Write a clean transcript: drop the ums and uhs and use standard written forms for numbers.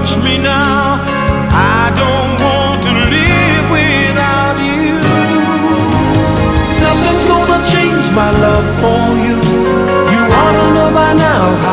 touch me now. I don't want to live without you. Nothing's gonna change my love for you. You ought to know by now how